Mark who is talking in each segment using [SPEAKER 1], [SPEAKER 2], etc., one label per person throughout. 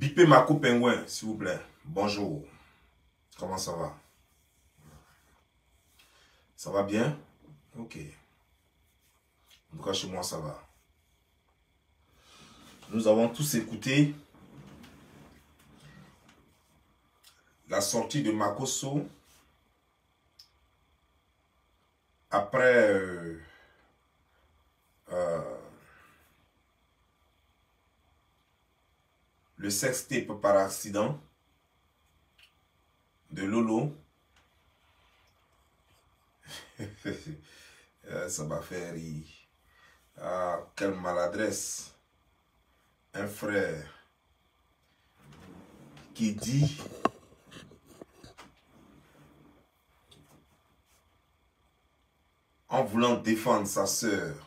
[SPEAKER 1] Bipez Marco Pingouin, s'il vous plaît. Bonjour. Comment ça va? Ça va bien? Ok. En tout cas, chez moi, ça va. Nous avons tous écouté la sortie de Makosso après le sextape par accident de Lolo. Ça m'a fait rire. Ah, quelle maladresse. Un frère qui dit en voulant défendre sa sœur.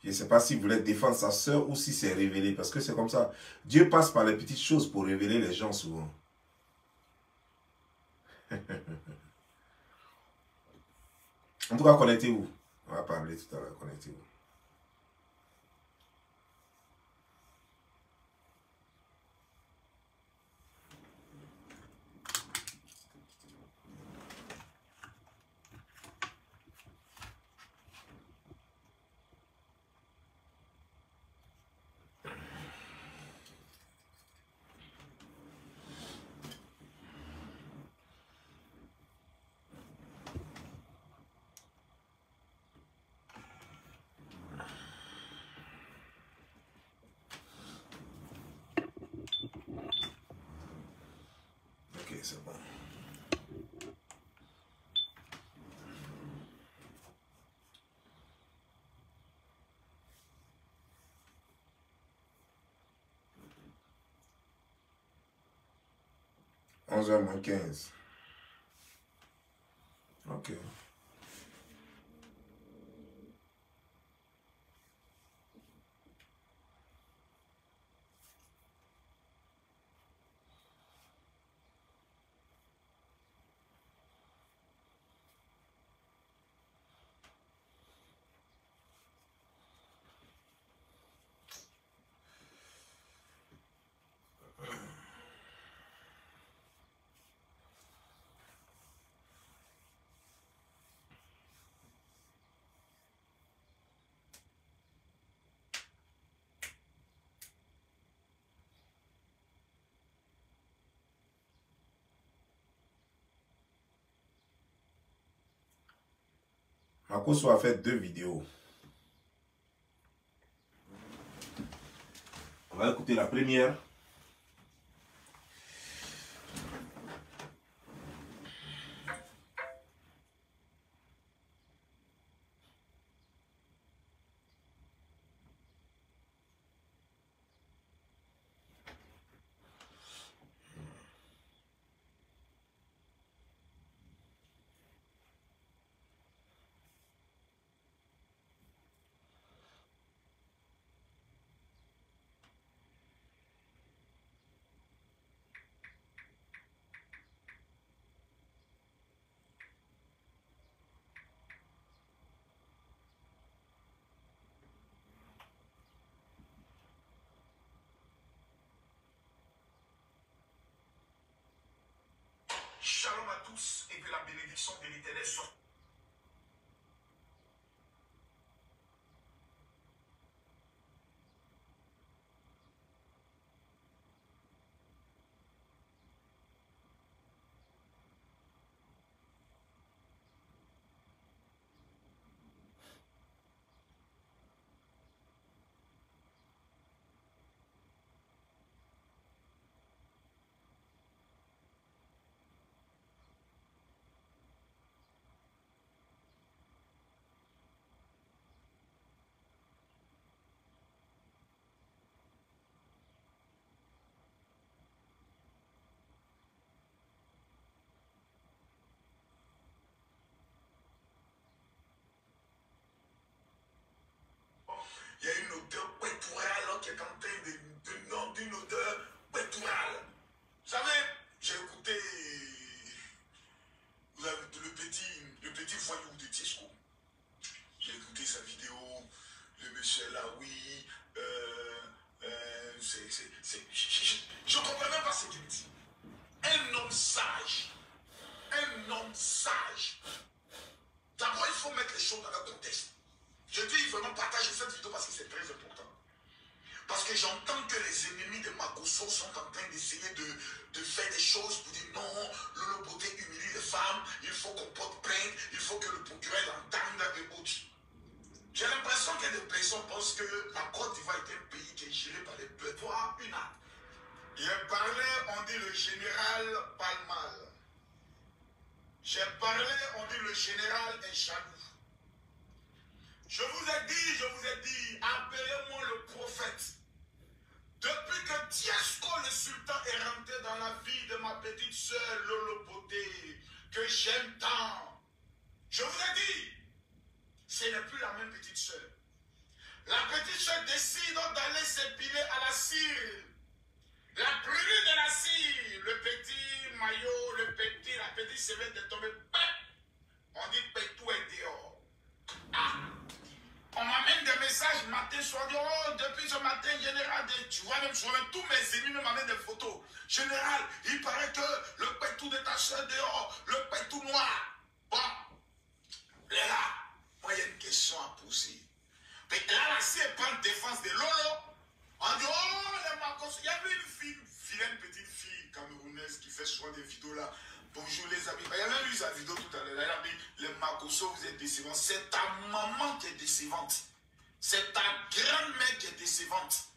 [SPEAKER 1] Je ne sais pas s'il voulait défendre sa sœur ou si c'est révélé. Parce que c'est comme ça. Dieu passe par les petites choses pour révéler les gens souvent. En tout cas, connectez-vous. On va parler tout à l'heure. Connectez-vous. Ok, c'est bon. Onze heures moins 15. Ok. Makosso a fait 2 vidéos. On va écouter la première.
[SPEAKER 2] Shalom à tous et que la bénédiction de l'Éternel soit. que j'entends que les ennemis de Makosso sont en train d'essayer de faire des choses pour dire non, Lolo Beauté humilie les femmes, il faut qu'on porte plainte, il faut que le procureur l'entende et autres. J'ai l'impression que des personnes pensent que la Côte d'Ivoire est un pays qui est géré par les peuples. Toi, une âme. J'ai parlé, on dit le général Palmal. J'ai parlé, on dit le général est jaloux. Je vous ai dit, appelez-moi le prophète. Depuis que Tiesco le sultan est rentré dans la vie de ma petite soeur Lolo Beauté, que j'aime tant, je vous ai dit, ce n'est plus la même petite soeur. La petite soeur décide d'aller s'épiler à la cire. La pluie de la cire, le petit maillot, la petite serviette est tombée. On dit pétou est dehors. Ah! On m'amène des messages matin, soir, oh, depuis ce matin, général, tu vois même souvent, tous mes ennemis m'amènent des photos. Général, il paraît que le pétou de ta soeur dehors, le pétou noir. Bon, là, moi, il y a une question à poser. Mais là, si elle prend défense de Lolo, on dit, oh, les Marcos, il y avait une vilaine petite fille camerounaise qui fait souvent des vidéos là. Bonjour les amis. Il y a même eu sa vidéo tout à l'heure. Elle a dit, les Makosso, vous êtes décevants. C'est ta maman qui est décevante. C'est ta grand-mère qui est décevante.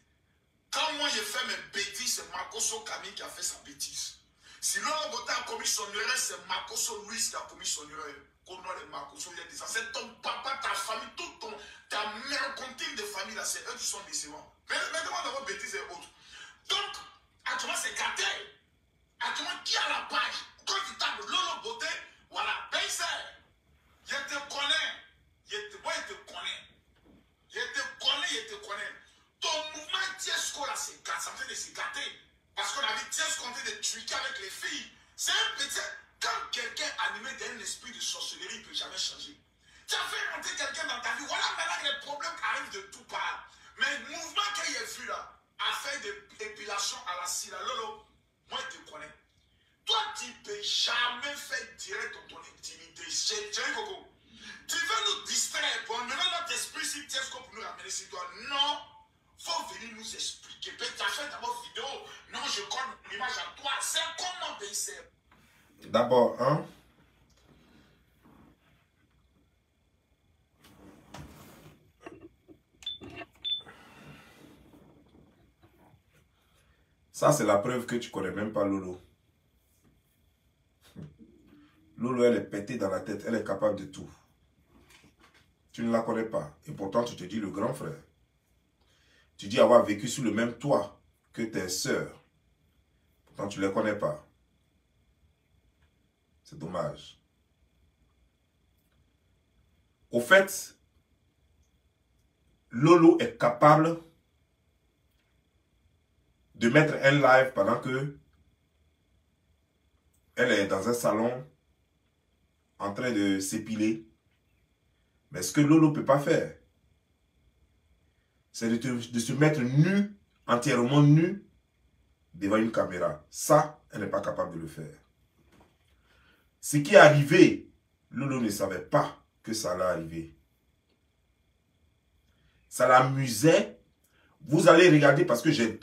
[SPEAKER 2] Quand moi j'ai fait mes bêtises, c'est Makosso Camille qui a fait sa bêtise. Si Lolo Beauté a commis son erreur, c'est Makosso Louis qui a commis son erreur. Qu'on les Makosso, vous êtes décevants. C'est ton papa, ta famille, ta mercantile de famille là, c'est eux qui sont décevants. Mais demande de vos bêtises et autres. Donc, actuellement c'est gâté. Actuellement, qui a la page? Quand tu tapes Lolo Beauté, voilà, Baïser, je te connais. Moi, je te connais. Ton mouvement Tiesco là, c'est gâté, ça me fait de se gâter. Parce qu'on a vu Tiesco en train de truquer avec les filles. C'est un petit. Quand quelqu'un animé d'un esprit de sorcellerie, il ne peut jamais changer. Tu as fait rentrer quelqu'un dans ta vie, voilà maintenant les problèmes arrivent de tout part. Mais le mouvement qu'il a vu là, a fait de l'épilation à la cire, Lolo, moi je te connais. Toi, tu ne peux jamais faire direct dans ton intimité. Chérie Coco, tu veux nous distraire pour emmener notre esprit si Tiesco pour nous ramener sur toi. Non, il faut venir nous expliquer. Tu as fait d'abord vidéo. Non, je colle l'image à toi. C'est comment Baïser?
[SPEAKER 1] D'abord, hein? Ça, c'est la preuve que tu ne connais même pas Lolo. Lolo, elle est pétée dans la tête. Elle est capable de tout. Tu ne la connais pas. Et pourtant, tu te dis le grand frère. Tu dis avoir vécu sous le même toit que tes sœurs. Pourtant, tu ne les connais pas. C'est dommage. Au fait, Lolo est capable de mettre un live pendant que elle est dans un salon en train de s'épiler. Mais ce que Lolo ne peut pas faire, c'est de se mettre nu, entièrement nu, devant une caméra. Ça, elle n'est pas capable de le faire. Ce qui est arrivé, Lolo ne savait pas que ça allait arriver. Ça l'amusait. Vous allez regarder parce que j'ai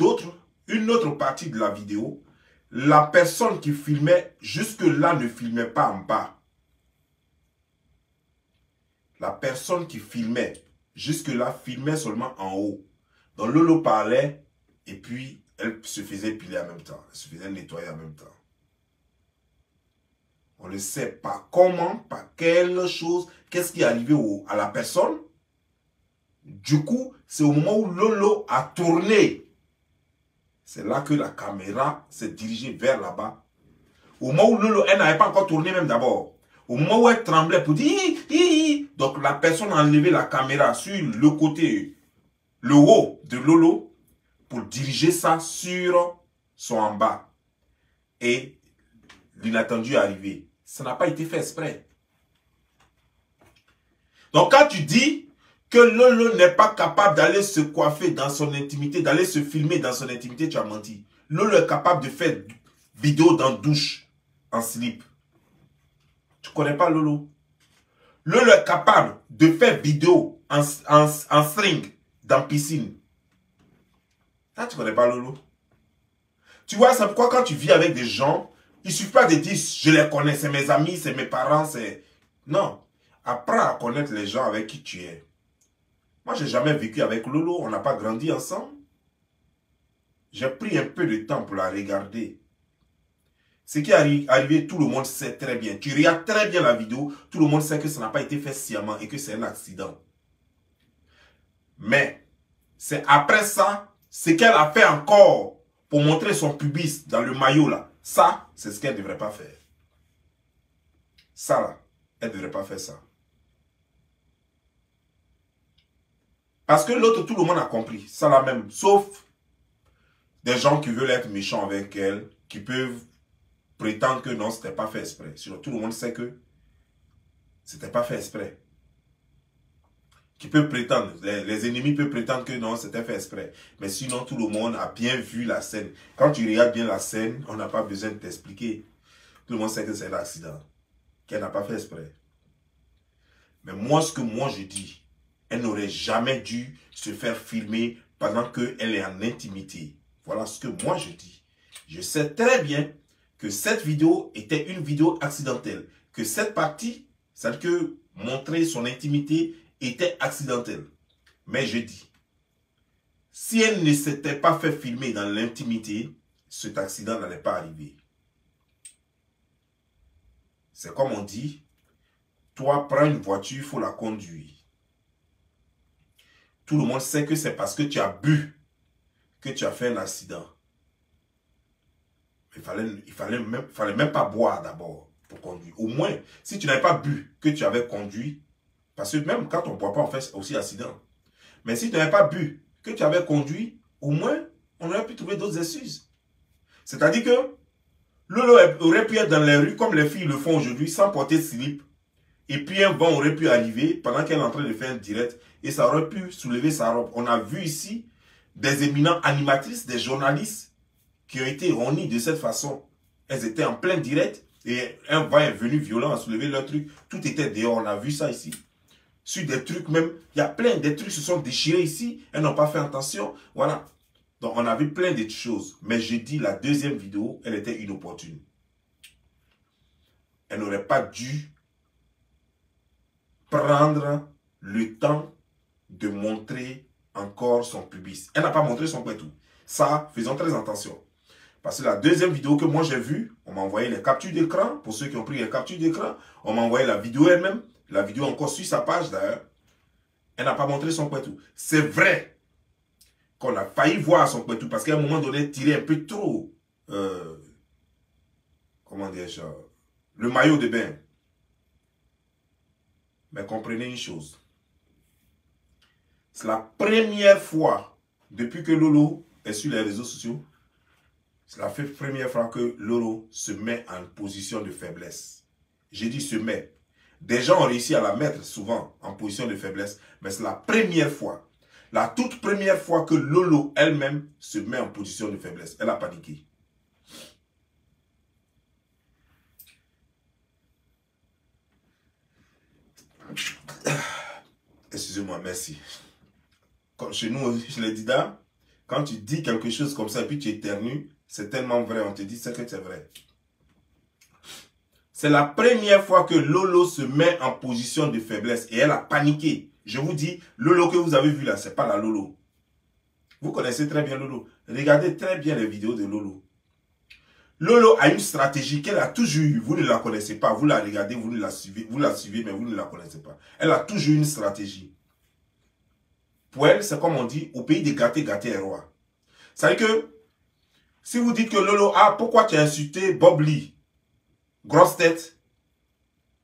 [SPEAKER 1] une autre partie de la vidéo. La personne qui filmait jusque-là ne filmait pas en bas. La personne qui filmait jusque-là filmait seulement en haut. Donc Lolo parlait et puis elle se faisait piler en même temps. Elle se faisait nettoyer en même temps. On ne sait pas comment, par quelle chose, qu'est-ce qui est arrivé à la personne. Du coup, c'est au moment où Lolo a tourné. C'est là que la caméra s'est dirigée vers là-bas. Au moment où Lolo, elle n'avait pas encore tourné même d'abord. Au moment où elle tremblait pour dire hi. Donc la personne a enlevé la caméra sur le côté, le haut de Lolo pour diriger ça sur son en bas. Et l'inattendu est arrivé. Ça n'a pas été fait exprès. Donc quand tu dis que Lolo n'est pas capable d'aller se coiffer dans son intimité, d'aller se filmer dans son intimité, tu as menti. Lolo est capable de faire vidéo dans la douche en slip. Tu ne connais pas Lolo? Lolo est capable de faire vidéo en string dans la piscine. Ah, tu ne connais pas Lolo? Tu vois, c'est pourquoi quand tu vis avec des gens, il ne suffit pas de dire, je les connais, c'est mes amis, c'est mes parents, c'est... Non. Apprends à connaître les gens avec qui tu es. Moi, je n'ai jamais vécu avec Lolo, on n'a pas grandi ensemble. J'ai pris un peu de temps pour la regarder. Ce qui est arrivé, tout le monde sait très bien. Tu regardes très bien la vidéo, tout le monde sait que ça n'a pas été fait sciemment et que c'est un accident. Mais, c'est après ça, ce qu'elle a fait encore pour montrer son pubis dans le maillot là. Ça, c'est ce qu'elle ne devrait pas faire. Ça là, elle ne devrait pas faire ça. Parce que l'autre, tout le monde a compris. Ça là même, sauf des gens qui veulent être méchants avec elle, qui peuvent prétendre que non, c'était pas fait exprès. Sinon, tout le monde sait que c'était pas fait exprès. Qui peut prétendre, les ennemis peuvent prétendre que non, c'était fait exprès. Mais sinon, tout le monde a bien vu la scène. Quand tu regardes bien la scène, on n'a pas besoin de t'expliquer. Tout le monde sait que c'est un accident, qu'elle n'a pas fait exprès. Mais moi, ce que moi je dis, elle n'aurait jamais dû se faire filmer pendant qu'elle est en intimité. Voilà ce que moi je dis. Je sais très bien que cette vidéo était une vidéo accidentelle. Que cette partie, c'est-à-dire que montrer son intimité était accidentelle. Mais je dis, si elle ne s'était pas fait filmer dans l'intimité, cet accident n'allait pas arriver. C'est comme on dit, toi, prends une voiture, il faut la conduire. Tout le monde sait que c'est parce que tu as bu que tu as fait un accident. Il fallait même pas boire d'abord pour conduire. Au moins, si tu n'avais pas bu que tu avais conduit, parce que même quand on ne boit pas, on fait aussi accident. Mais si tu n'avais pas bu que tu avais conduit, au moins, on aurait pu trouver d'autres excuses. C'est-à-dire que Lolo aurait pu être dans les rues comme les filles le font aujourd'hui, sans porter slip. Et puis un vent aurait pu arriver pendant qu'elle est en train de faire un direct et ça aurait pu soulever sa robe. On a vu ici des éminents animatrices, des journalistes qui ont été réunis de cette façon. Elles étaient en plein direct et un vent est venu violent à soulever leur truc. Tout était dehors, on a vu ça ici. Sur des trucs même, il y a plein de trucs qui se sont déchirés ici. Elles n'ont pas fait attention. Voilà. Donc on a vu plein de choses. Mais j'ai dit la deuxième vidéo, elle était inopportune. Elle n'aurait pas dû prendre le temps de montrer encore son pubis. Elle n'a pas montré son poitou. Ça, faisons très attention. Parce que la deuxième vidéo que moi j'ai vue, on m'a envoyé les captures d'écran. Pour ceux qui ont pris les captures d'écran, on m'a envoyé la vidéo elle-même. La vidéo encore sur sa page d'ailleurs. Elle n'a pas montré son poitou. C'est vrai qu'on a failli voir son poitou parce qu'à un moment donné, elle tirait un peu trop, comment dire, le maillot de bain. Mais comprenez une chose. C'est la première fois depuis que Lolo est sur les réseaux sociaux. C'est la première fois que Lolo se met en position de faiblesse. J'ai dit se met. Des gens ont réussi à la mettre souvent en position de faiblesse. Mais c'est la première fois. La toute première fois que Lolo elle-même se met en position de faiblesse. Elle a paniqué. Excusez-moi, merci. Comme chez nous, chez les Dida, quand tu dis quelque chose comme ça et puis tu éternues, c'est tellement vrai, on te dit que c'est vrai. C'est la première fois que Lolo se met en position de faiblesse et elle a paniqué. Je vous dis, Lolo que vous avez vu là, ce n'est pas la Lolo. Vous connaissez très bien Lolo. Regardez très bien les vidéos de Lolo. Lolo a une stratégie qu'elle a toujours eue. Vous ne la connaissez pas. Vous la regardez, vous la suivez, mais vous ne la connaissez pas. Elle a toujours une stratégie. Pour elle, c'est comme on dit, au pays des gâtés, gâté est roi. C'est-à-dire que, si vous dites que Lolo, ah, pourquoi tu as insulté Bob Lee, grosse tête,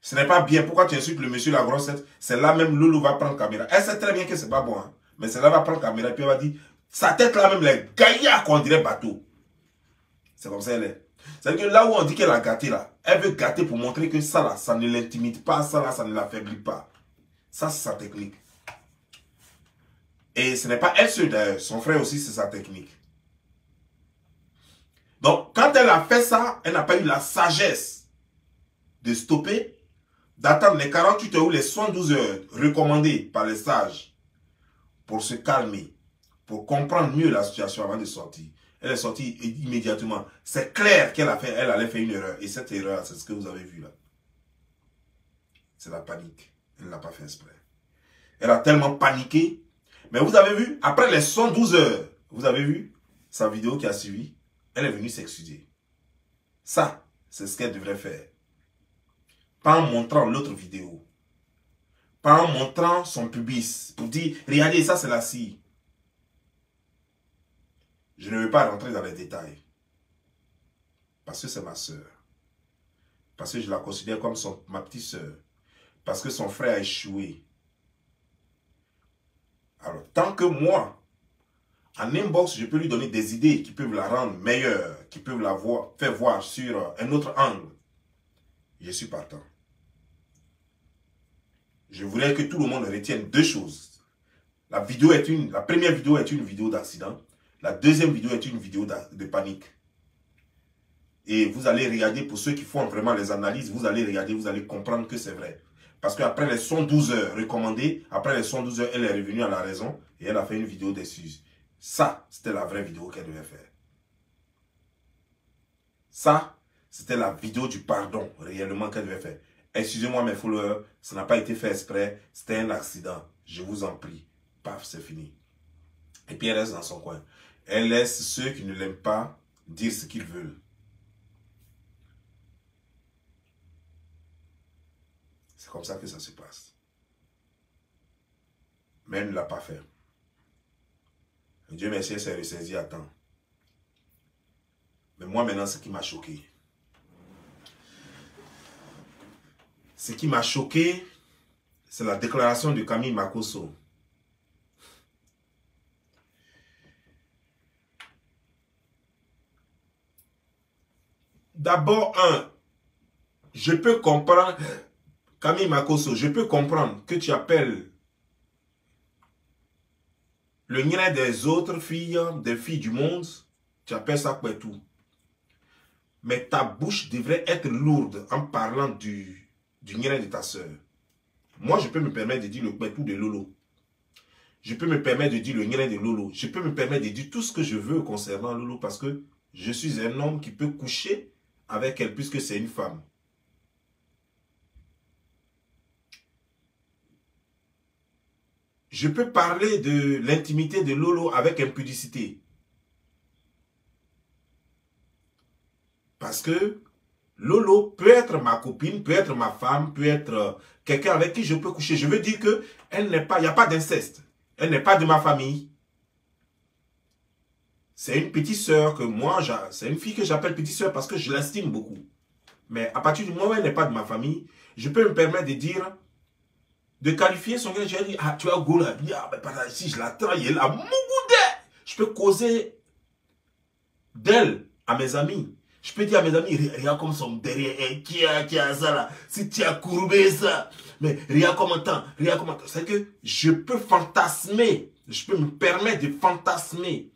[SPEAKER 1] ce n'est pas bien. Pourquoi tu insultes le monsieur la grosse tête? C'est là même Lolo va prendre caméra. Elle sait très bien que c'est pas bon, hein? Mais c'est là va prendre caméra et puis elle va dire, sa tête là même, les gaillards qu'on dirait bateau. C'est comme ça elle est. C'est-à-dire que là où on dit qu'elle a gâté là, elle veut gâter pour montrer que ça là, ça ne l'intimide pas, ça là, ça ne l'affaiblit pas. Ça, c'est sa technique. Et ce n'est pas elle seule d'ailleurs, son frère aussi, c'est sa technique. Donc, quand elle a fait ça, elle n'a pas eu la sagesse de stopper, d'attendre les 48 heures ou les 72 heures recommandées par les sages pour se calmer, pour comprendre mieux la situation avant de sortir. Elle est sortie immédiatement. C'est clair qu'elle allait faire une erreur. Et cette erreur, c'est ce que vous avez vu là. C'est la panique. Elle ne l'a pas fait exprès. Elle a tellement paniqué. Mais vous avez vu, après les 112 heures, vous avez vu sa vidéo qui a suivi, elle est venue s'excuser. Ça, c'est ce qu'elle devrait faire. Pas en montrant l'autre vidéo. Pas en montrant son pubis. Pour dire, regardez, ça c'est la scie. Je ne veux pas rentrer dans les détails. Parce que c'est ma soeur. Parce que je la considère comme ma petite soeur. Parce que son frère a échoué. Alors, tant que moi, en inbox, je peux lui donner des idées qui peuvent la rendre meilleure, qui peuvent la faire voir sur un autre angle, je suis partant. Je voudrais que tout le monde retienne deux choses. La première vidéo est une vidéo d'accident. La deuxième vidéo est une vidéo de panique. Et vous allez regarder, pour ceux qui font vraiment les analyses, vous allez regarder, vous allez comprendre que c'est vrai. Parce qu'après les 112 heures recommandées, après les 112 heures, elle est revenue à la raison et elle a fait une vidéo d'excuse. Ça, c'était la vraie vidéo qu'elle devait faire. Ça, c'était la vidéo du pardon, réellement, qu'elle devait faire. Excusez-moi mes followers, ça n'a pas été fait exprès, c'était un accident. Je vous en prie. Paf, c'est fini. Et puis elle reste dans son coin. Elle laisse ceux qui ne l'aiment pas dire ce qu'ils veulent. C'est comme ça que ça se passe. Mais elle ne l'a pas fait. Dieu merci, elle s'est ressaisie à temps. Mais moi maintenant, ce qui m'a choqué. Ce qui m'a choqué, c'est la déclaration de Camille Makosso. D'abord, je peux comprendre, Camille Makosso, je peux comprendre que tu appelles le nien des autres filles, des filles du monde, tu appelles ça Kwetou. Mais ta bouche devrait être lourde en parlant du nien de ta soeur. Moi, je peux me permettre de dire le Kwetou de Lolo. Je peux me permettre de dire le nien de Lolo. Je peux me permettre de dire tout ce que je veux concernant Lolo parce que je suis un homme qui peut coucher avec elle puisque c'est une femme. Je peux parler de l'intimité de Lolo avec impudicité. Parce que Lolo peut être ma copine, peut être ma femme, peut être quelqu'un avec qui je peux coucher. Je veux dire que elle n'est pas, il n'y a pas d'inceste. Elle n'est pas de ma famille. C'est une petite sœur que moi, c'est une fille que j'appelle petite sœur parce que je l'estime beaucoup. Mais à partir du moment où elle n'est pas de ma famille, je peux me permettre de dire, de qualifier son gars, je vais dire, ah, tu as Goula, si je la trahi, elle a mougoudé. Je peux causer d'elle à mes amis. Je peux dire à mes amis, regarde comme son derrière, qui a ça là, si tu as courbé ça, mais regarde comment tant, regarde comment tant. C'est que je peux fantasmer, je peux me permettre de fantasmer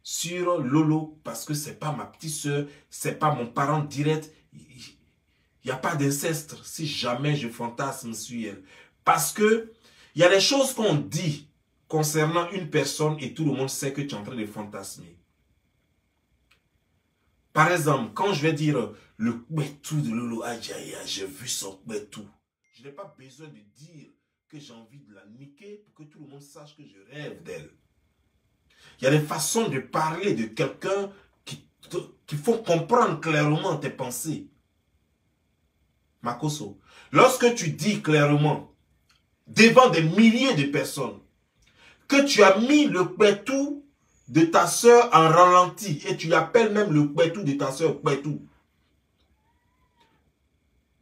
[SPEAKER 1] sur Lolo parce que c'est pas ma petite soeur, c'est pas mon parent direct. Il n'y a pas d'inceste si jamais je fantasme sur elle. Parce que il y a des choses qu'on dit concernant une personne et tout le monde sait que tu es en train de fantasmer. Par exemple, quand je vais dire le Kwetou de Lolo, aïe aïe aïe, j'ai vu son Kwetou. Je n'ai pas besoin de dire que j'ai envie de la niquer pour que tout le monde sache que je rêve d'elle. Il y a des façons de parler de quelqu'un qui font comprendre clairement tes pensées. Makosso, lorsque tu dis clairement devant des milliers de personnes que tu as mis le Kwetou de ta soeur en ralenti et tu appelles même le Kwetou de ta soeur Kwetou.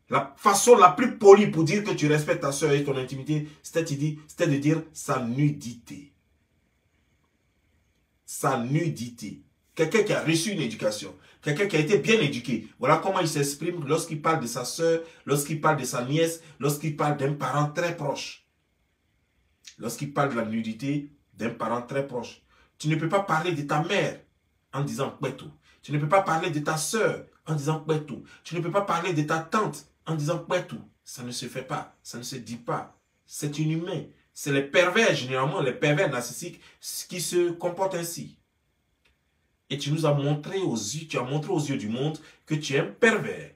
[SPEAKER 1] La façon la plus polie pour dire que tu respectes ta soeur et ton intimité, c'était de dire sa nudité. Sa nudité. Quelqu'un qui a reçu une éducation, quelqu'un qui a été bien éduqué. Voilà comment il s'exprime lorsqu'il parle de sa soeur, lorsqu'il parle de sa nièce, lorsqu'il parle d'un parent très proche. Lorsqu'il parle de la nudité d'un parent très proche. Tu ne peux pas parler de ta mère en disant Kwetou. Tu ne peux pas parler de ta soeur en disant Kwetou. Tu ne peux pas parler de ta tante en disant Kwetou. Ça ne se fait pas, ça ne se dit pas. C'est inhumain. C'est les pervers, généralement, les pervers narcissiques qui se comportent ainsi. Et tu nous as montré aux yeux du monde que tu es un pervers.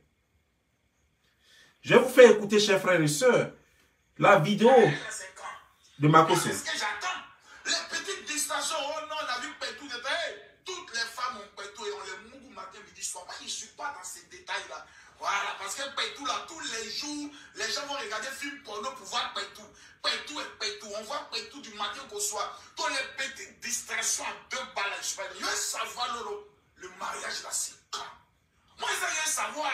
[SPEAKER 1] Je vais vous faire écouter, chers frères et sœurs, la vidéo de Makosso.
[SPEAKER 2] C'est ce que j'attends. Les petites distractions, oh non, on a vu Pétou. Toutes les femmes ont Pétou et on les mougou matin, midi, soir. Moi, je ne suis pas dans ces détails-là. Voilà, parce que Pétou, là, tous les jours, les gens vont regarder film porno pour voir Pétou. Pétou et Pétou. On voit Pétou du matin au soir. Toutes les petites distractions à 2 balles. Je veux savoir, Lolo, le mariage là, c'est quand? Moi, je veux rien savoir.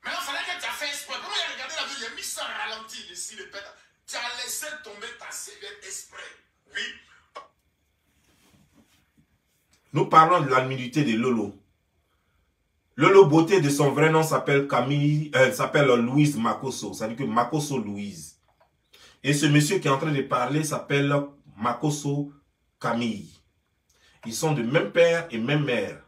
[SPEAKER 2] Mais il fallait que tu as fait exprès. Comment il a regardé la vidéo? Il a mis ça en ralenti ici, le pète. Tu as laissé tomber ta serviette exprès. Oui.
[SPEAKER 1] Nous parlons de la nudité de Lolo. Lolo Beauté, de son vrai nom, s'appelle Louise Makosso. Ça veut dire que Makosso Louise. Et ce monsieur qui est en train de parler s'appelle Makosso Camille. Ils sont de même père et même mère.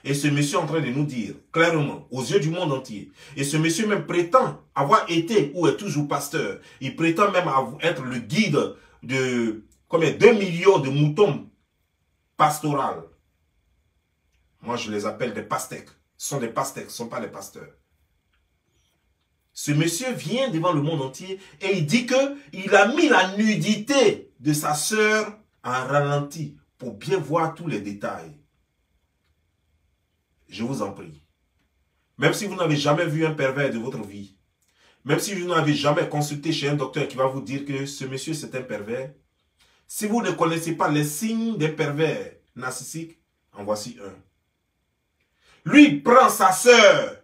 [SPEAKER 1] Et ce monsieur est en train de nous dire, clairement, aux yeux du monde entier, et ce monsieur même prétend avoir été ou est toujours pasteur. Il prétend même être le guide de 2 millions de moutons pastoraux. Moi, je les appelle des pastèques. Ce sont des pastèques, ce ne sont pas des pasteurs. Ce monsieur vient devant le monde entier et il dit qu'il a mis la nudité de sa sœur en ralenti pour bien voir tous les détails. Je vous en prie. Même si vous n'avez jamais vu un pervers de votre vie, même si vous n'avez jamais consulté chez un docteur qui va vous dire que ce monsieur c'est un pervers, si vous ne connaissez pas les signes des pervers narcissiques, en voici un. Lui prend sa sœur,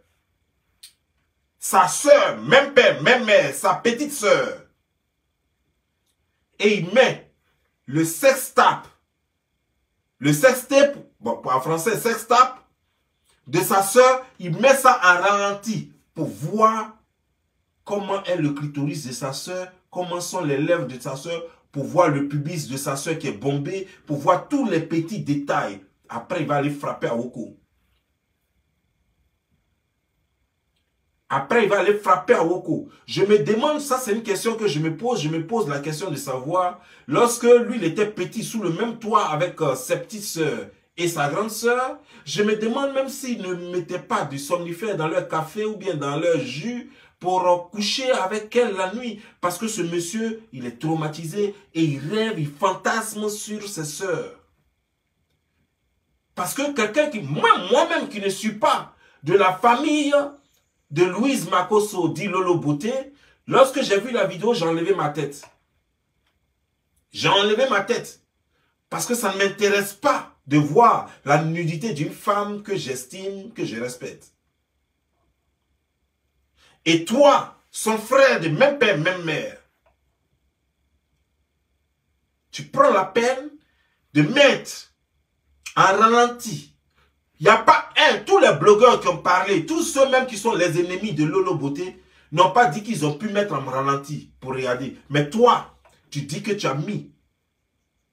[SPEAKER 1] même père, même mère, sa petite sœur, et il met le sextape, bon, en français sextape, de sa sœur, il met ça en ralenti pour voir comment est le clitoris de sa sœur, comment sont les lèvres de sa sœur, pour voir le pubis de sa sœur qui est bombé, pour voir tous les petits détails. Après, il va aller frapper à Woko. Après, il va aller frapper à Woko. Je me demande, ça c'est une question que je me pose la question de savoir, lorsque lui, il était petit, sous le même toit avec ses petites sœurs, et sa grande sœur, je me demande même s'ils ne mettaient pas du somnifère dans leur café ou bien dans leur jus pour coucher avec elle la nuit. Parce que ce monsieur, il est traumatisé et il rêve, il fantasme sur ses sœurs. Parce que quelqu'un qui, moi-même qui ne suis pas de la famille de Louise Makosso, dit Lolo Beauté, lorsque j'ai vu la vidéo, j'ai enlevé ma tête. J'ai enlevé ma tête. Parce que ça ne m'intéresse pas de voir la nudité d'une femme que j'estime, que je respecte. Et toi, son frère de même père, même mère, tu prends la peine de mettre en ralenti. Il n'y a pas tous les blogueurs qui ont parlé, tous ceux même qui sont les ennemis de Lolo Beauté, n'ont pas dit qu'ils ont pu mettre en ralenti pour regarder. Mais toi, tu dis que tu as mis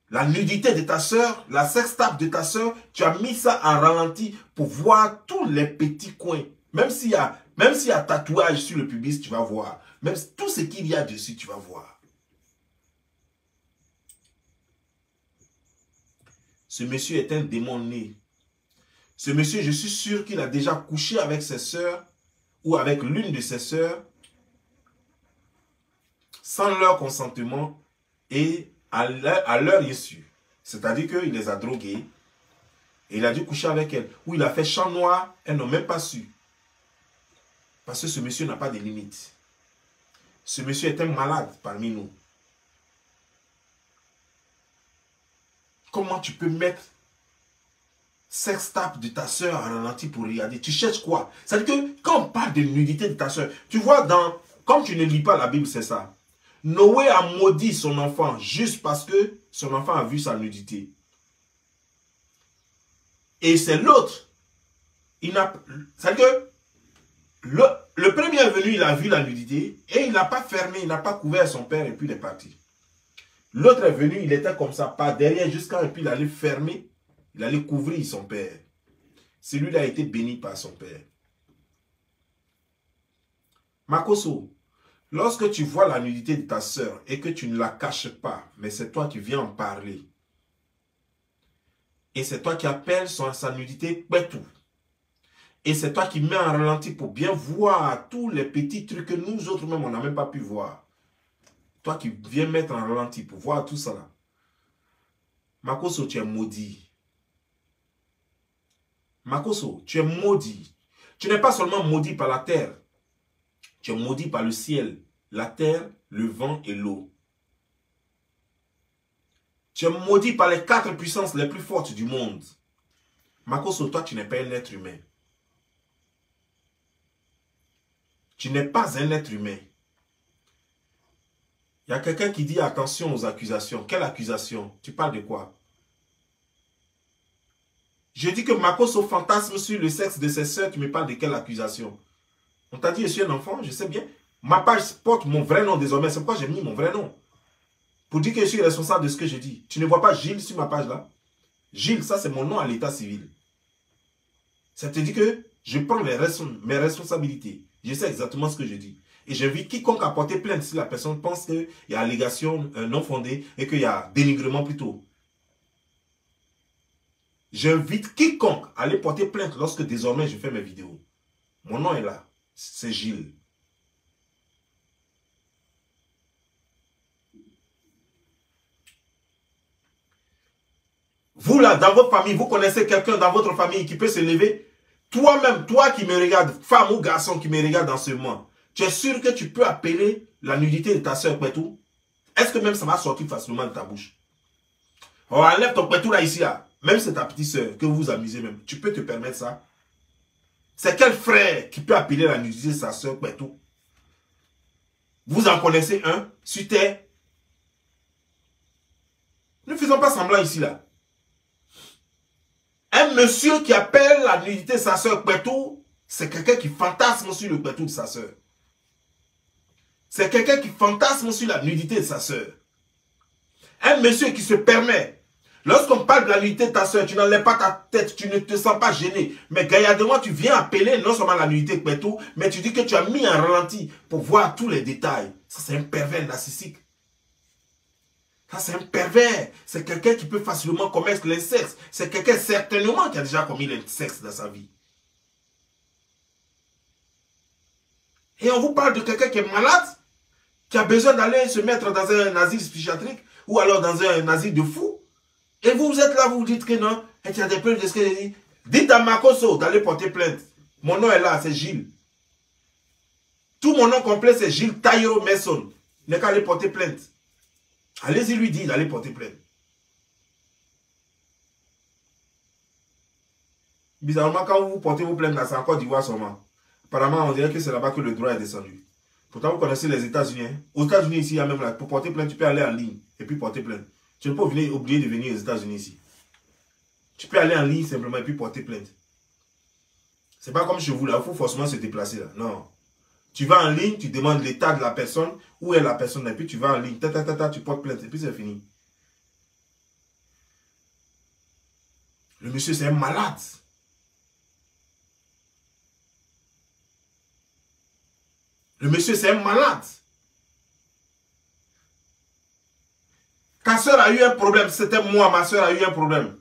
[SPEAKER 1] la nudité de ta sœur, la sextape de ta sœur, tu as mis ça en ralenti pour voir tous les petits coins. Même s'il y a tatouage sur le pubis, tu vas voir. Même tout ce qu'il y a dessus, tu vas voir. Ce monsieur est un démon né. Ce monsieur, je suis sûr qu'il a déjà couché avec ses sœurs ou avec l'une de ses sœurs sans leur consentement et à leur issue. C'est-à-dire qu'il les a droguées et il a dû coucher avec elles. Ou il a fait champ noir, elles n'ont même pas su. Parce que ce monsieur n'a pas de limites. Ce monsieur est un malade parmi nous. Comment tu peux mettre sextape de ta soeur en ralenti pour regarder? Tu cherches quoi? C'est-à-dire que quand on parle de nudité de ta soeur, tu vois, comme tu ne lis pas la Bible, c'est ça. Noé a maudit son enfant juste parce que son enfant a vu sa nudité. Et c'est l'autre. C'est-à-dire que le premier venu, il a vu la nudité et il n'a pas fermé, il n'a pas couvert son père et puis il est parti. L'autre est venu, il était comme ça, par derrière jusqu'à et puis il allait fermer, il allait couvrir son père. Celui-là a été béni par son père. Makosso, Lorsque tu vois la nudité de ta sœur et que tu ne la caches pas, mais c'est toi qui viens en parler, et c'est toi qui appelles sa nudité Kpetou, et c'est toi qui mets en ralenti pour bien voir tous les petits trucs que nous autres même on n'a même pas pu voir. Toi qui viens mettre en ralenti pour voir tout ça là. Makoso, tu es maudit. Makoso, tu es maudit. Tu n'es pas seulement maudit par la terre. Tu es maudit par le ciel, la terre, le vent et l'eau. Tu es maudit par les 4 puissances les plus fortes du monde. Makoso, toi, tu n'es pas un être humain. Tu n'es pas un être humain. Il y a quelqu'un qui dit attention aux accusations. Quelle accusation? Tu parles de quoi? Je dis que Makoso fantasme sur le sexe de ses soeurs. Tu me parles de quelle accusation? On t'a dit je suis un enfant, je sais bien. Ma page porte mon vrai nom désormais. C'est pourquoi j'ai mis mon vrai nom. Pour dire que je suis responsable de ce que je dis. Tu ne vois pas Gilles sur ma page là? Gilles, ça c'est mon nom à l'état civil. Ça te dit que je prends mes responsabilités. Je sais exactement ce que je dis. Et j'invite quiconque à porter plainte si la personne pense qu'il y a allégation non fondée et qu'il y a dénigrement plutôt. J'invite quiconque à aller porter plainte lorsque désormais je fais mes vidéos. Mon nom est là. C'est Gilles. Vous là, dans votre famille, vous connaissez quelqu'un dans votre famille qui peut se lever? Toi-même, toi qui me regardes, femme ou garçon qui me regarde dans ce moment, tu es sûr que tu peux appeler la nudité de ta soeur Kpetou? Est-ce que même ça va sortir facilement de ta bouche? Oh, enlève ton Kpetou là, ici, là. Même c'est ta petite soeur que vous vous amusez même. Tu peux te permettre ça? C'est quel frère qui peut appeler la nudité de sa soeur Kpetou? Vous en connaissez un sur terre? Ne faisons pas semblant ici, là. Un monsieur qui appelle la nudité de sa soeur Kpetou, c'est quelqu'un qui fantasme sur le Kpetou de sa soeur. C'est quelqu'un qui fantasme sur la nudité de sa soeur. Un monsieur qui se permet, lorsqu'on parle de la nudité de ta soeur, tu n'enlèves pas ta tête, tu ne te sens pas gêné. Mais gaillardement, tu viens appeler non seulement la nudité de Kpetou, mais tu dis que tu as mis en ralenti pour voir tous les détails. Ça, c'est un pervers narcissique. Ça, c'est un pervers. C'est quelqu'un qui peut facilement commettre l'inceste. C'est quelqu'un certainement qui a déjà commis l'inceste dans sa vie. Et on vous parle de quelqu'un qui est malade, qui a besoin d'aller se mettre dans un asile psychiatrique ou alors dans un asile de fous. Et vous êtes là, vous dites que non, et tu as des preuves de ce que j'ai dit. Dites à Makoso d'aller porter plainte. Mon nom est là, c'est Gilles. Tout mon nom complet, c'est Gilles Taïro Messon. Il n'est qu'à aller porter plainte. Allez-y lui dire d'aller porter plainte. Bizarrement, quand vous portez vos plaintes, c'est en Côte d'Ivoire seulement. Apparemment, on dirait que c'est là-bas que le droit est descendu. Pourtant, vous connaissez les États-Unis. Hein? Aux États-Unis, ici, il y a même là, pour porter plainte, tu peux aller en ligne et puis porter plainte. Tu ne peux pas oublier de venir aux États-Unis ici. Tu peux aller en ligne simplement et puis porter plainte. C'est pas comme chez vous là, il faut forcément se déplacer là. Non. Tu vas en ligne, tu demandes l'état de la personne, où est la personne, et puis tu vas en ligne, tu portes plainte, et puis c'est fini. Le monsieur, c'est un malade. Le monsieur, c'est un malade. Ta soeur a eu un problème, c'était moi, ma soeur a eu un problème.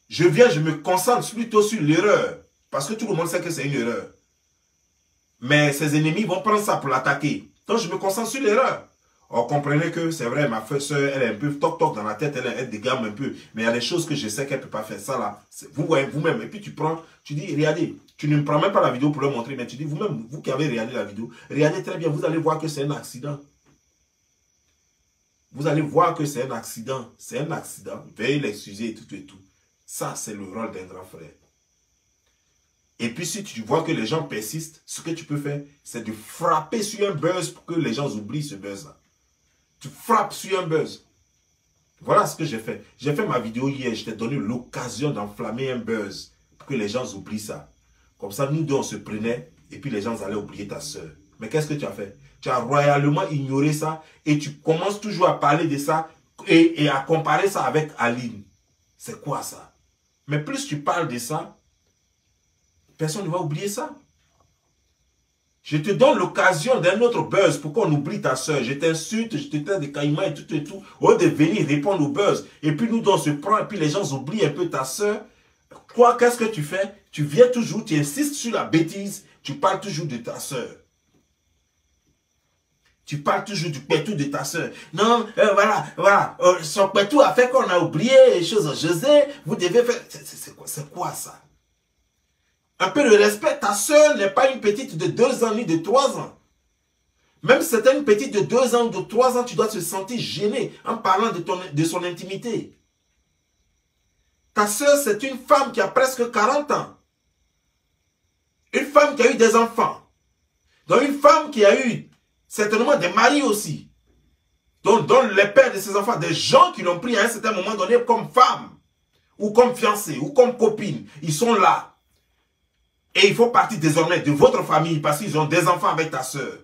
[SPEAKER 1] Je viens, je me concentre plutôt sur l'erreur. Parce que tout le monde sait que c'est une erreur. Mais ses ennemis vont prendre ça pour l'attaquer. Donc je me concentre sur l'erreur. Oh, comprenez que c'est vrai, ma soeur, elle est un peu toc-toc dans la tête, elle dégamme un peu. Mais il y a des choses que je sais qu'elle ne peut pas faire. Ça là, vous voyez vous-même. Et puis tu prends, tu dis, regardez, tu ne me prends même pas la vidéo pour leur montrer, mais tu dis, vous-même, vous qui avez regardé la vidéo, regardez très bien, vous allez voir que c'est un accident. Vous allez voir que c'est un accident. C'est un accident. Veuillez l'excuser et tout et tout. Ça, c'est le rôle d'un grand frère. Et puis, si tu vois que les gens persistent, ce que tu peux faire, c'est de frapper sur un buzz pour que les gens oublient ce buzz-là. Tu frappes sur un buzz. Voilà ce que j'ai fait. J'ai fait ma vidéo hier. Je t'ai donné l'occasion d'enflammer un buzz pour que les gens oublient ça. Comme ça, nous deux, on se prenait et puis les gens allaient oublier ta soeur. Mais qu'est-ce que tu as fait? Tu as royalement ignoré ça et tu commences toujours à parler de ça et à comparer ça avec Aline. C'est quoi ça? Mais plus tu parles de ça, personne ne va oublier ça. Je te donne l'occasion d'un autre buzz pour qu'on oublie ta soeur. Je t'insulte, je te traite de caïman et tout et tout. Au lieu de venir répondre au buzz. Et puis nous, on se prend et puis les gens oublient un peu ta soeur. Toi, qu'est-ce que tu fais? Tu viens toujours, tu insistes sur la bêtise. Tu parles toujours de ta soeur. Tu parles toujours du pétou de ta soeur. Non, voilà. Son pétou a fait qu'on a oublié les choses. José, vous devez faire... C'est quoi ça? Un peu de respect. Ta soeur n'est pas une petite de 2 ans ni de 3 ans. Même si c'était une petite de 2 ans ou de 3 ans, tu dois te sentir gêné en parlant de son intimité. Ta soeur, c'est une femme qui a presque 40 ans. Une femme qui a eu des enfants. Donc une femme qui a eu certainement des maris aussi. Donc les pères de ses enfants, des gens qui l'ont pris à un certain moment donné comme femme, ou comme fiancée, ou comme copine. Ils sont là. Et il faut partir désormais de votre famille parce qu'ils ont des enfants avec ta soeur.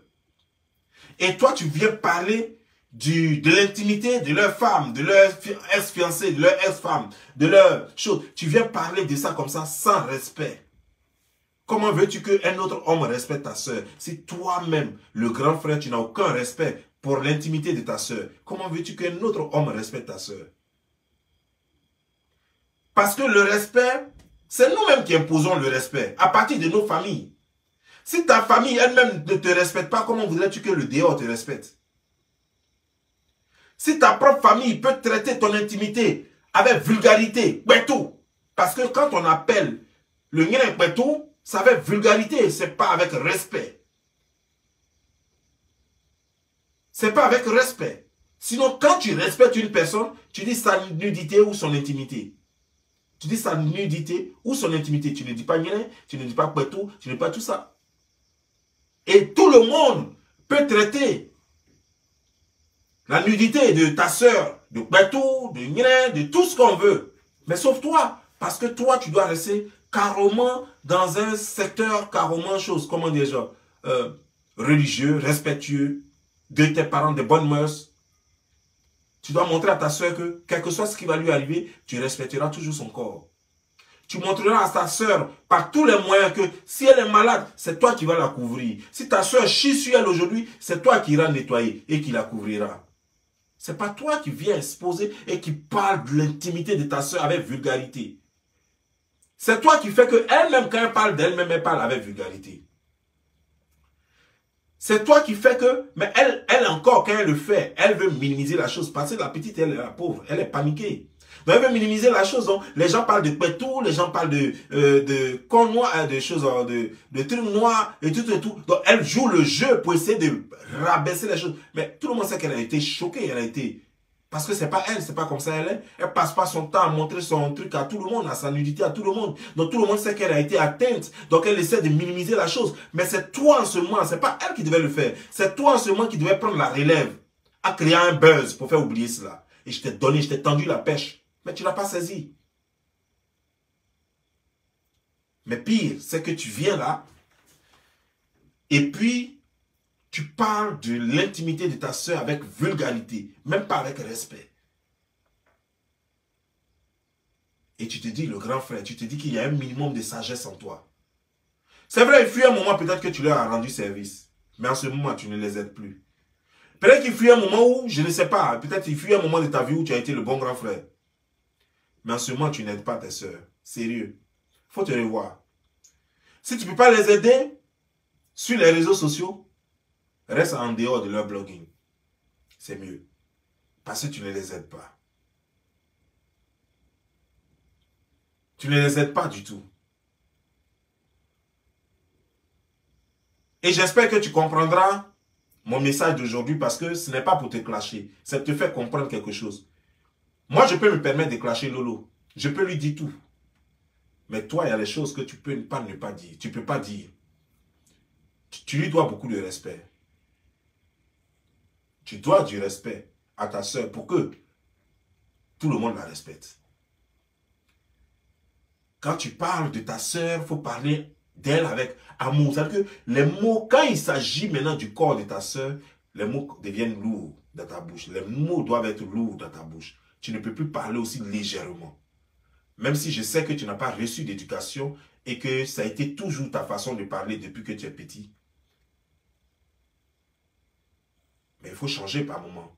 [SPEAKER 1] Et toi, tu viens parler de l'intimité de leur femme, de leur ex-fiancée, de leur ex-femme, de leur chose. Tu viens parler de ça comme ça, sans respect. Comment veux-tu qu'un autre homme respecte ta soeur? Si toi-même, le grand frère, tu n'as aucun respect pour l'intimité de ta soeur, comment veux-tu qu'un autre homme respecte ta soeur? Parce que le respect, c'est nous-mêmes qui imposons le respect, à partir de nos familles. Si ta famille elle-même ne te respecte pas, comment voudrais-tu que le dehors te respecte? Si ta propre famille peut traiter ton intimité avec vulgarité, pétou, parce que quand on appelle le nien pétou, c'est avec vulgarité, c'est pas avec respect. C'est pas avec respect. Sinon, quand tu respectes une personne, tu dis sa nudité ou son intimité. Tu dis sa nudité ou son intimité. Tu ne dis pas nien, tu ne dis pas pétou, tu ne dis pas tout ça. Et tout le monde peut traiter la nudité de ta soeur, de pétou, de nien, de tout ce qu'on veut. Mais sauf toi. Parce que toi, tu dois rester carrément dans un secteur, carrément chose, comment dire, genre, religieux, respectueux, de tes parents, de bonnes mœurs. Tu dois montrer à ta soeur que, quel que soit ce qui va lui arriver, tu respecteras toujours son corps. Tu montreras à ta soeur par tous les moyens que si elle est malade, c'est toi qui vas la couvrir. Si ta soeur chie sur elle aujourd'hui, c'est toi qui iras nettoyer et qui la couvrira. C'est pas toi qui viens exposer et qui parle de l'intimité de ta soeur avec vulgarité. C'est toi qui fais que elle-même, quand elle parle d'elle-même, elle parle avec vulgarité. C'est toi qui fais que, mais elle encore, quand elle le fait, elle veut minimiser la chose. Parce que la petite, elle est la pauvre, elle est paniquée. Donc elle veut minimiser la chose. Donc, les gens parlent de pétou, les gens parlent de con noir, de choses, de trucs noirs et tout et tout. Donc elle joue le jeu pour essayer de rabaisser les choses. Mais tout le monde sait qu'elle a été choquée, elle a été... Parce que c'est pas elle, c'est pas comme ça elle est. Elle passe pas son temps à montrer son truc à tout le monde, à sa nudité à tout le monde. Donc tout le monde sait qu'elle a été atteinte. Donc elle essaie de minimiser la chose. Mais c'est toi en ce moment, c'est pas elle qui devait le faire. C'est toi en ce moment qui devait prendre la relève. À créer un buzz pour faire oublier cela. Et je t'ai donné, je t'ai tendu la pêche. Mais tu l'as pas saisi. Mais pire, c'est que tu viens là. Et puis... tu parles de l'intimité de ta soeur avec vulgarité, même pas avec respect. Et tu te dis, le grand frère, tu te dis qu'il y a un minimum de sagesse en toi. C'est vrai, il fut un moment peut-être que tu leur as rendu service. Mais en ce moment, tu ne les aides plus. Peut-être qu'il fut un moment où, je ne sais pas, peut-être qu'il fut un moment de ta vie où tu as été le bon grand frère. Mais en ce moment, tu n'aides pas tes soeurs. Sérieux. Il faut te revoir. Si tu ne peux pas les aider sur les réseaux sociaux, reste en dehors de leur blogging. C'est mieux. Parce que tu ne les aides pas. Tu ne les aides pas du tout. Et j'espère que tu comprendras mon message d'aujourd'hui parce que ce n'est pas pour te clasher. C'est pour te faire comprendre quelque chose. Moi, je peux me permettre de clasher Lolo. Je peux lui dire tout. Mais toi, il y a des choses que tu peux ne pas dire. Tu ne peux pas dire. Tu lui dois beaucoup de respect. Tu dois du respect à ta soeur pour que tout le monde la respecte. Quand tu parles de ta soeur, il faut parler d'elle avec amour. C'est-à-dire que les mots, quand il s'agit maintenant du corps de ta soeur, les mots deviennent lourds dans ta bouche. Les mots doivent être lourds dans ta bouche. Tu ne peux plus parler aussi légèrement. Même si je sais que tu n'as pas reçu d'éducation et que ça a été toujours ta façon de parler depuis que tu es petit. Mais il faut changer par moment.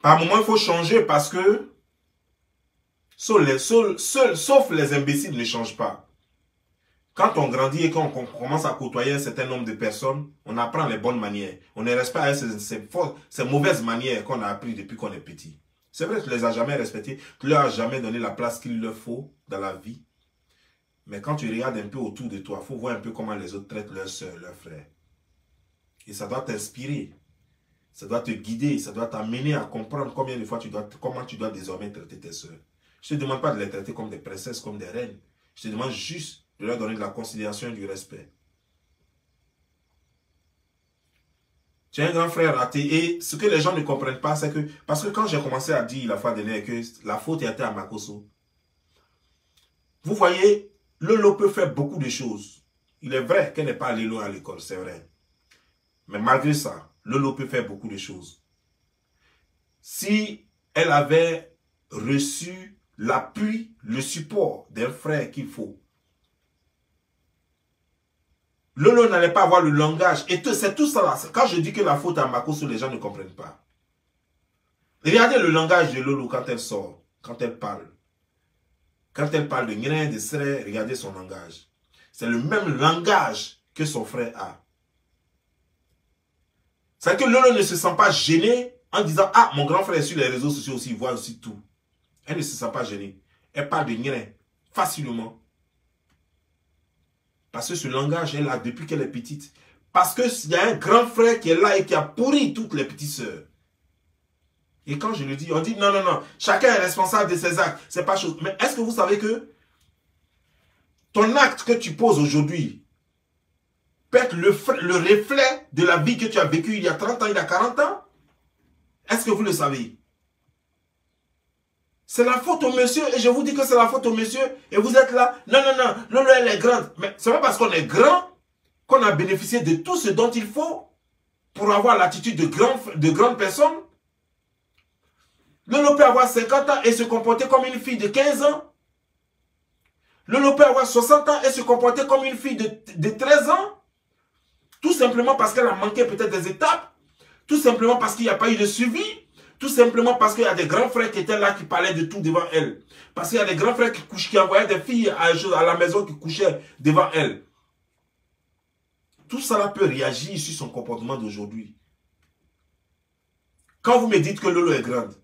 [SPEAKER 1] Par moment, il faut changer parce que sauf les imbéciles ne changent pas. Quand on grandit et qu'on commence à côtoyer un certain nombre de personnes, on apprend les bonnes manières. On ne reste pas à ces mauvaises manières qu'on a apprises depuis qu'on est petit. C'est vrai que tu ne les as jamais respectées, tu ne leur as jamais donné la place qu'il leur faut dans la vie. Mais quand tu regardes un peu autour de toi, il faut voir un peu comment les autres traitent leurs soeurs, leurs frères. Et ça doit t'inspirer. Ça doit te guider, ça doit t'amener à comprendre comment tu dois désormais traiter tes soeurs. Je ne te demande pas de les traiter comme des princesses, comme des reines. Je te demande juste de leur donner de la considération et du respect. Tu es un grand frère raté et ce que les gens ne comprennent pas, c'est que... Parce que quand j'ai commencé à dire la fois dernière que la faute était à Makosso, vous voyez, Lolo peut faire beaucoup de choses. Il est vrai qu'elle n'est pas allée loin à l'école, c'est vrai. Mais malgré ça, Lolo peut faire beaucoup de choses. Si elle avait reçu l'appui, le support d'un frère qu'il faut, Lolo n'allait pas avoir le langage. Et c'est tout ça là. Quand je dis que la faute à Makosso, les gens ne comprennent pas. Regardez le langage de Lolo quand elle sort, quand elle parle. Quand elle parle de Nguyen, de Sere, regardez son langage. C'est le même langage que son frère a. C'est que Lolo ne se sent pas gêné en disant « Ah, mon grand frère est sur les réseaux sociaux aussi, il voit aussi tout. » Elle ne se sent pas gênée. Elle parle de Nguyen facilement. Parce que ce langage, elle l'a depuis qu'elle est petite. Parce qu'il y a un grand frère qui est là et qui a pourri toutes les petites sœurs. Et quand je le dis, on dit non, non, non, chacun est responsable de ses actes. C'est pas chose. Mais est-ce que vous savez que ton acte que tu poses aujourd'hui peut être le reflet de la vie que tu as vécue il y a 30 ans, il y a 40 ans? Est-ce que vous le savez? C'est la faute au monsieur, et je vous dis que c'est la faute au monsieur, et vous êtes là, non, non, non, Lolo, elle est grande. Mais c'est pas parce qu'on est grand qu'on a bénéficié de tout ce dont il faut pour avoir l'attitude de grandes personnes. Lolo peut avoir 50 ans et se comporter comme une fille de 15 ans. Lolo peut avoir 60 ans et se comporter comme une fille de 13 ans. Tout simplement parce qu'elle a manqué peut-être des étapes. Tout simplement parce qu'il n'y a pas eu de suivi. Tout simplement parce qu'il y a des grands frères qui étaient là, qui parlaient de tout devant elle. Parce qu'il y a des grands frères qui envoyaient des filles à la maison qui couchaient devant elle. Tout cela peut réagir sur son comportement d'aujourd'hui. Quand vous me dites que Lolo est grande,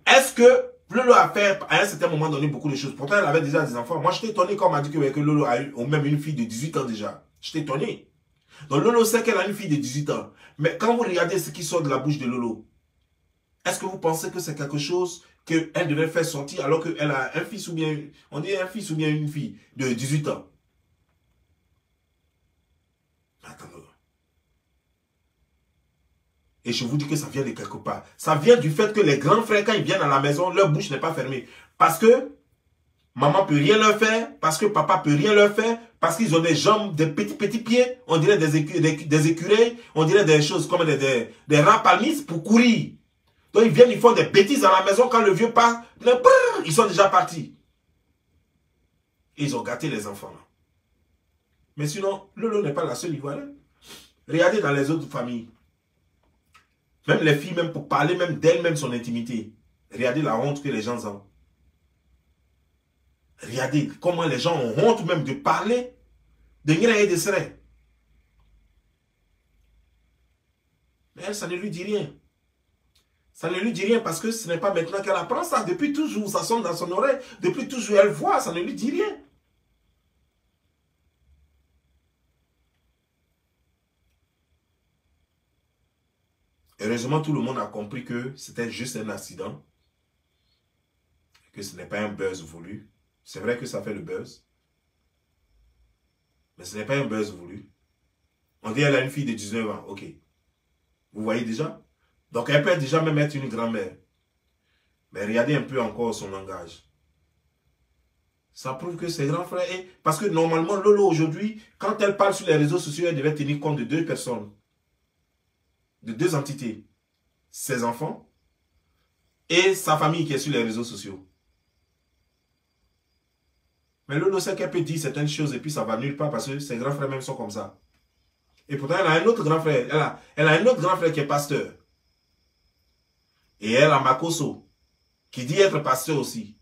[SPEAKER 1] est-ce que Lolo a fait à un certain moment donné beaucoup de choses? Pourtant, elle avait déjà des enfants. Moi, j'étais étonné quand on m'a dit que Lolo a eu même une fille de 18 ans déjà. J'étais étonné. Donc Lolo sait qu'elle a une fille de 18 ans. Mais quand vous regardez ce qui sort de la bouche de Lolo, est-ce que vous pensez que c'est quelque chose qu'elle devait faire sortir alors qu'elle a un fils ou bien, on dit un fils ou bien une fille de 18 ans? Attendez. Et je vous dis que ça vient de quelque part. Ça vient du fait que les grands frères, quand ils viennent à la maison, leur bouche n'est pas fermée. Parce que maman peut rien leur faire, parce que papa peut rien leur faire, parce qu'ils ont des jambes, des petits pieds, on dirait des écureuils, on dirait des choses comme des rats palmistes pour courir. Donc ils viennent, ils font des bêtises à la maison, quand le vieux part, ils sont déjà partis. Et ils ont gâté les enfants là. Mais sinon, Lolo n'est pas la seule Ivoirienne. Regardez dans les autres familles. Même les filles, même pour parler même d'elles-mêmes, son intimité. Regardez la honte que les gens ont. Regardez comment les gens ont honte même de parler de Nguyen et de Sere. Mais elle, ça ne lui dit rien. Ça ne lui dit rien parce que ce n'est pas maintenant qu'elle apprend ça. Depuis toujours, ça sonne dans son oreille. Depuis toujours, elle voit, ça ne lui dit rien. Heureusement, tout le monde a compris que c'était juste un accident. Que ce n'est pas un buzz voulu. C'est vrai que ça fait le buzz. Mais ce n'est pas un buzz voulu. On dit qu'elle a une fille de 19 ans. Ok. Vous voyez déjà? Donc elle peut déjà même être une grand-mère. Mais regardez un peu encore son langage. Ça prouve que c'est grand frère. Parce que normalement, Lolo aujourd'hui, quand elle parle sur les réseaux sociaux, elle devait tenir compte de deux personnes. De deux entités. Ses enfants et sa famille qui est sur les réseaux sociaux. Mais Lolo sait qu'elle peut dire certaines choses et puis ça va nulle part parce que ses grands frères même sont comme ça. Et pourtant, elle a un autre grand frère. Elle a un autre grand frère qui est pasteur. Et elle a Makoso, qui dit être pasteur aussi.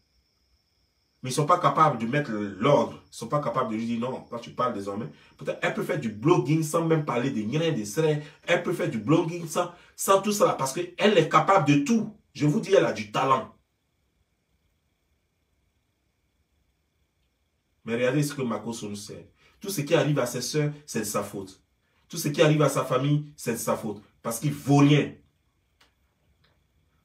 [SPEAKER 1] Mais ils ne sont pas capables de mettre l'ordre. Ils ne sont pas capables de lui dire non, quand tu parles désormais. Peut-être elle peut faire du blogging sans même parler des grains, des serres. Elle peut faire du blogging sans tout ça. Parce qu'elle est capable de tout. Je vous dis, elle a du talent. Mais regardez ce que Makoso nous sait. Tout ce qui arrive à ses soeurs, c'est de sa faute. Tout ce qui arrive à sa famille, c'est de sa faute. Parce qu'il ne vaut rien.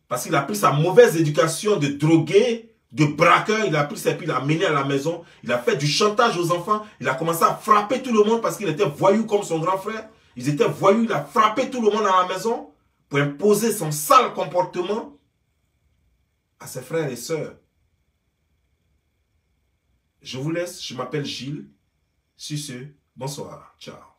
[SPEAKER 1] Parce qu'il a pris sa mauvaise éducation de drogué, de braqueur, il a pris ça et puis il l'a mené à la maison. Il a fait du chantage aux enfants. Il a commencé à frapper tout le monde parce qu'il était voyou comme son grand frère. Ils étaient voyous, il a frappé tout le monde à la maison pour imposer son sale comportement à ses frères et sœurs. Je vous laisse, je m'appelle Gilles. Sur ce, bonsoir, ciao.